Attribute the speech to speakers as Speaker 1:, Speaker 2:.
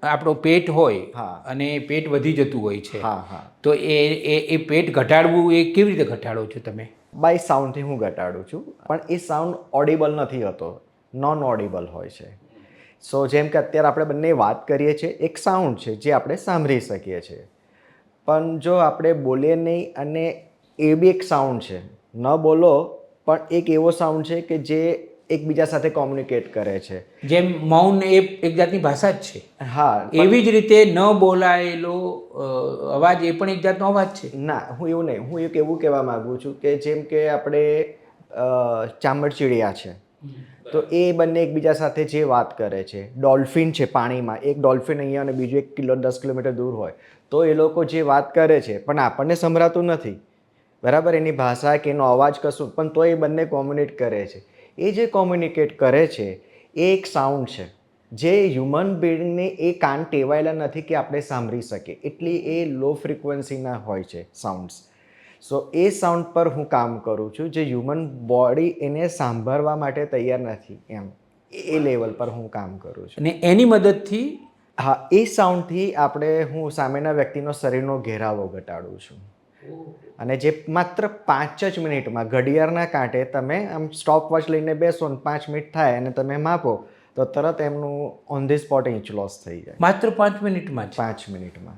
Speaker 1: આપણો પેટ હોય
Speaker 2: હા.
Speaker 1: અને પેટ વધી જતું હોય છે,
Speaker 2: હા હા.
Speaker 1: તો એ પેટ ઘટાડવું એ કેવી રીતે ઘટાડો છો તમે?
Speaker 2: બાય સાઉન્ડથી હું ઘટાડું છું, પણ એ સાઉન્ડ ઓડિબલ નથી હોતો, નોન ઓડિબલ હોય છે. સો જેમ કે અત્યારે આપણે બંને વાત કરીએ છીએ, એક સાઉન્ડ છે જે આપણે સાંભળી શકીએ છીએ, પણ જો આપણે બોલીએ નહીં અને એ બી એક સાઉન્ડ છે, ન બોલો પણ એક એવો સાઉન્ડ છે કે જે એકબીજા સાથે કોમ્યુનિકેટ કરે છે.
Speaker 1: જેમ મૌન એ એક જાતની ભાષા જ છે,
Speaker 2: હા.
Speaker 1: એવી જ રીતે ન બોલાયેલો અવાજ એ પણ એક જાતનો અવાજ છે.
Speaker 2: ના, હું એવું નહીં, હું એક એવું કહેવા માગું છું કે જેમ કે આપણે ચામરચીડિયા છે, તો એ બંને એકબીજા સાથે જે વાત કરે છે, ડોલ્ફિન છે પાણીમાં, એક ડોલ્ફિન અહીંયા અને બીજું 10 કિલોમીટર દૂર હોય, તો એ લોકો જે વાત કરે છે પણ આપણને સંભળાતું નથી, બરાબર, એની ભાષા કે એનો અવાજ કશું, પણ તો એ બંને કોમ્યુનિકેટ કરે છે. એ જે કોમ્યુનિકેટ કરે છે એ એક સાઉન્ડ છે, જે હ્યુમન બિંગને એ કાન ટેવાયેલા નથી કે આપણે સાંભળી શકીએ, એટલી એ લો ફ્રિકવન્સીના હોય છે સાઉન્ડ્સ. સો એ સાઉન્ડ પર હું કામ કરું છું, જે હ્યુમન બોડી એને સાંભળવા માટે તૈયાર નથી, એમ એ લેવલ પર હું કામ કરું છું.
Speaker 1: અને એની મદદથી
Speaker 2: હા, એ સાઉન્ડથી હું સામેના વ્યક્તિનો શરીરનો ઘેરાવો ઘટાડું છું. અને જે માત્ર 5 જ મિનિટમાં ઘડિયાળના કાંટે તમે આમ સ્ટોપ વોચ લઈને બેસો ને 5 મિનિટ થાય અને તમે માપો તો તરત એમનું on the spot inch loss થઈ જાય.
Speaker 1: માત્ર 5 મિનિટમાં જ?
Speaker 2: 5 મિનિટમાં.